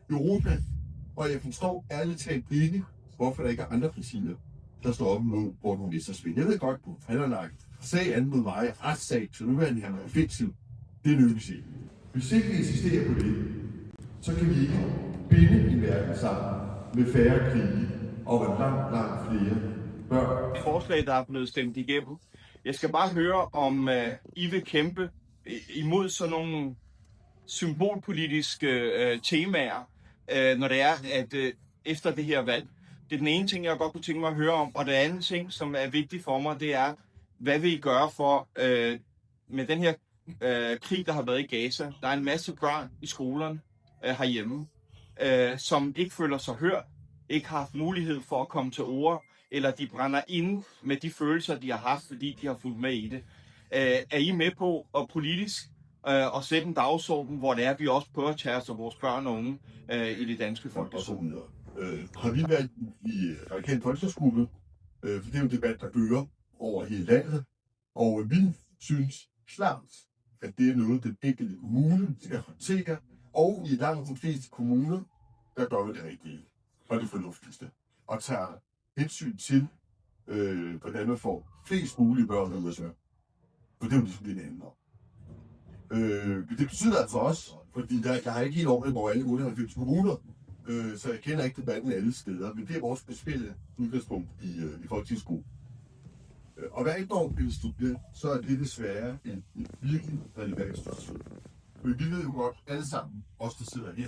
Europa, og jeg forstår ærligt talt ikke, hvorfor der ikke er andre partier, der står op mod Morten Messerschmidt. Jeg ved godt, på Faldernak sag andet mod mig, retssag, så nu er han her fængsel. Det lykkes ikke. Hvis ikke vi insisterer på det, så kan vi ikke binde en verden sammen med færre krige og langt flere børn. Forslag, der er blevet stemt igennem. Jeg skal bare høre, om I vil kæmpe imod sådan nogle symbolpolitiske temaer, når det er, at efter det her valg. Det er den ene ting, jeg godt kunne tænke mig at høre om, og det andet ting, som er vigtigt for mig, det er, hvad vil I gøre for, med den her krig, der har været i Gaza. Der er en masse børn i skolerne herhjemme, som ikke føler sig hørt, ikke har haft mulighed for at komme til ord, eller de brænder inde med de følelser, de har haft, fordi de har fulgt med i det. Er I med på at politisk og sætte en dagsorden, hvor det er, at vi også prøver at tage os af vores børn og unge i det danske folkeskole? Har vi været i Radikal Folkeskole, for det er jo en debat, der kører over hele landet, og vi synes klart, at det er noget, den enkelte kommune skal håndtere, og i langt de fleste kommuner, der gør det rigtige, og det fornuftigste, og tager hensyn til, hvordan man får flest mulige børn ud af sig. For det er jo ligesom det handler om. Det betyder altså også, fordi der er ikke helt ordentligt over alle 98 kommuner, så jeg kender ikke debatten alle steder, men det er vores specielle udgangspunkt i folketingsskolen. Og hver et år bliver studeret, så er det desværre en virkelig relevant spørgsmål. For vi ved jo godt alle sammen, os der sidder her,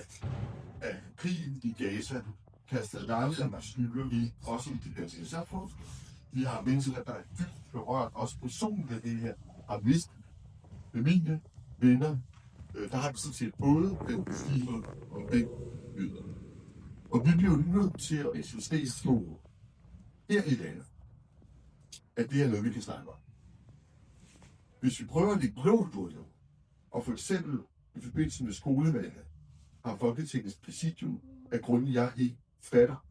at krigen i Gaza kaster langsomt skygger i også i det danske samfund. Vi har mennesker, der er dybt berørt, også personligt af det her, har mistet familie, venner, der har vi sådan set både den muslimer og den jøder. Og vi bliver nødt til at insistere her i landet, at det er noget, vi kan snakke om. Hvis vi prøver at lægge låg på det, og for eksempel i forbindelse med skolevalget, har Folketingets præsidium af grunden, jeg ikke fatter,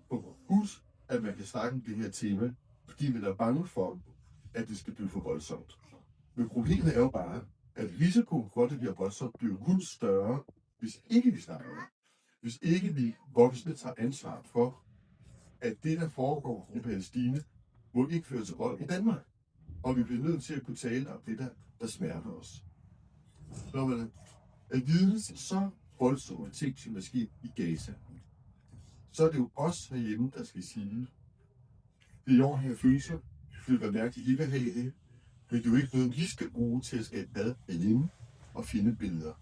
på husk, at man kan snakke om det her tema, fordi man er bange for, at det skal blive for voldsomt. Men problemet er jo bare, at risikoen for, at det bliver voldsomt, bliver kun større, hvis ikke vi snakker om det. Hvis ikke vi voksne tager ansvar for, at det, der foregår i Palæstina, må ikke føre til vold i Danmark. Og vi bliver nødt til at kunne tale om det, der smerter os. Når man er vidne til så voldsomme ting, som er sket i Gaza, så er det jo os herhjemme, der skal sige, det er i år her følelser, det vil være mærkeligt, I vil have det, men det er jo ikke noget, vi skal bruge til at skabe bad herhjemme og finde billeder.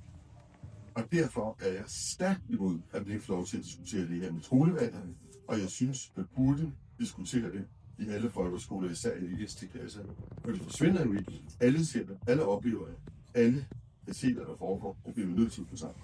Og derfor er jeg stærkt imod, at vi ikke får lov til at diskutere det her med skolevalgerne, og jeg synes, at vi burde diskutere det i alle folkeskoler, især i de ældste klasser. For det forsvinder jo ikke. Alle ser det, alle oplever det, alle kan se, hvad der foregår, og bliver nødt til at få sammen.